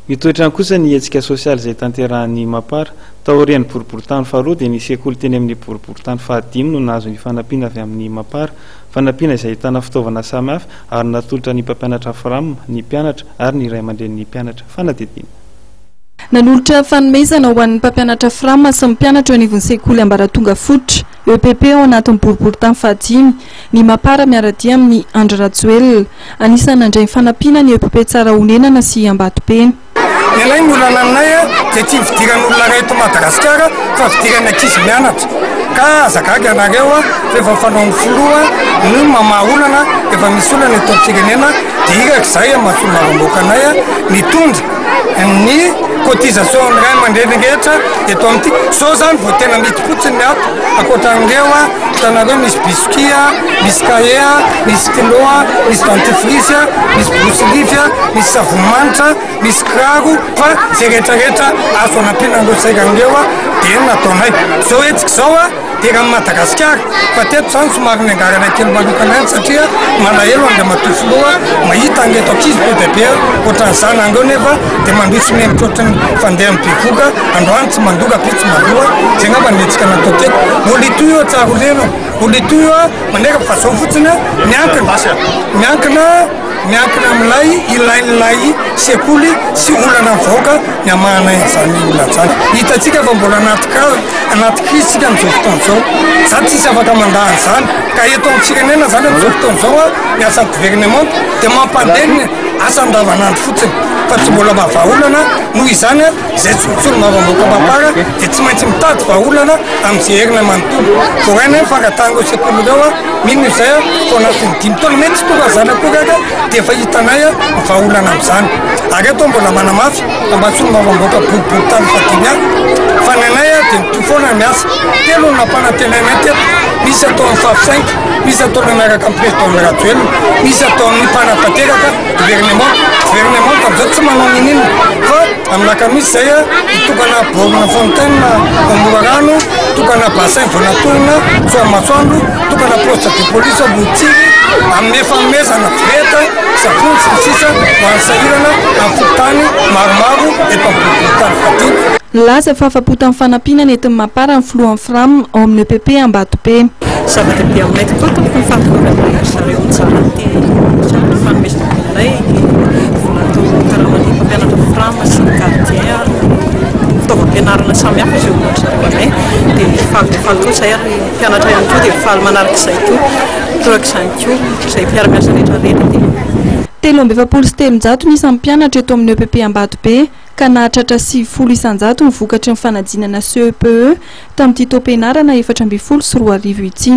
mitoetrany kosa ny hetsika sosialy izay tanterahan'ny Mapara taorian'ny boriboritany faharoa dia ny sekoly teny amin'ny boriboritany fahadimy no nahazo ny fanampiana avy amin'ny Mapara, fanampiana izay ahitana fitaovana samihafa ary natolotra ny mpampianatra FRAM, ny mpianatra ary ny ray aman-dren'ny mpianatra. Fanadidina. Nanolotra fanomezana ho an'ny mpampianatra FRAM sy ny mpianatra eo anivon'ny sekoly Ambaratonga Fototra EPP ao anatin'ny boriboritany fahadimy, ny Mapara miaradia amin'ny Andry Rajoelina. Anisan'ny nandray ny fanampiana ny EPP tsara honenana sy Ambatobe. Ilay ny olana aminay dia tsy fidiran'olona iray eto Madagasikara fa fidirany ankizy mianatra. Ka azagaga ianareo rehefa fanao ny foloa ny mamaha olana efa misy olana eto am-pirenena dia irak'izay mahasoa mavam-boakanay mitondra ny cotisation ray aman-dreny rehetra eto amin'ity. Sao zany vao tena mety fotsiny ny ato ankoatran'ireo hitanareo misy biscuit, misy cahier, misy stylo, misy dentifrice, misy brosilify, misy savon-manitra, misy kiraro fa zay rehetrarehetra azo anampiana an'ireo sairan'ireo dia nataonay. Zao hetsika zao dia raha Madagasikara fa teto zany somary ny angarana kely manokana satria malahelo andra matofoloa mahita angeto ankizy be bebe ohatran'izany andreo nefa dia mandroso ny mitrotry fandeha mipivoka androany tsy mandoka be tsy mandoa zay ngamba netsika natao teto. Olito io tsara olelo olito io manera fa zao fotsiny miankina amin'ilay ilain'ilay sekoly sy olana mivoaka ny amahana izany olana zany. Hitantsika fa mbola anaty crise sika amin'izao fotoana zao, zany tsisy afaka mandahany izany. Ka eto amin'ny firenena zany amin'izao fotoana zao ny asan'ny gouvernement dia mampandeha asa andavanandro fotsiny fa tsy mbola mahavaolana noho izany izay tsolotsoly mahavamboaka Mapara dia tsy maintsy mitady vaolana amin'izay herina manontolo. Voraina fangatango sekoly ireo mino izay fao anatin'ny 5 taona mety tonga zany akory dia efa hitanay vaolana amin'izany. Ary eto mbola manamafy ambatsony mahavamboaka boriboritany fadimy any fa ny anay dia mitoy foana miasa telo no nampanantenanay teto. Misy atao amin'ny fahafisainky, misy ataona miaraka amin'ny président Rajoelina, misy atao amin'ny mpanatanteraka gouvernement amin'izao tsy manao ninina fa amin'ny lakamisy izay hitokana borona fontaine Amora Rano, tokana bassin vonatonina Soamasoandro, tokana poste de police Botsiry amin'ny efamezana veta savony sy ny sisa ho an'ny sahirana amin'ny fototany maromaro eto am-boriboritany fadimy. Laza fa afapotan'ny fanampiana nentin'ny Mapara ny filohan'ny FRAM ao amin'ny EPP Ambatobe. Zava-dehibe aminay tokoa tokony ny fampitoerana zareo tsara ty fanomezana aminay volatao karaman'ny mpampianatra FRAM sy ny gardien fitaovam-pianarana samihafa izay ohatra zareo anay dia faly koa izay ary mpianatra ihany koa dia faly manaraka izay koa torak'izany koa izay mpiara-miasa rehetrarehetra dia 370 ny isan'ny mpianatra eto amin'ny EPP Ambatobe ka nahatratra 700 ny vokatry ny fanadinana CEPE tamin'ity taom-pianarana 4 ambin'ny 10 sy 2 arivo ity.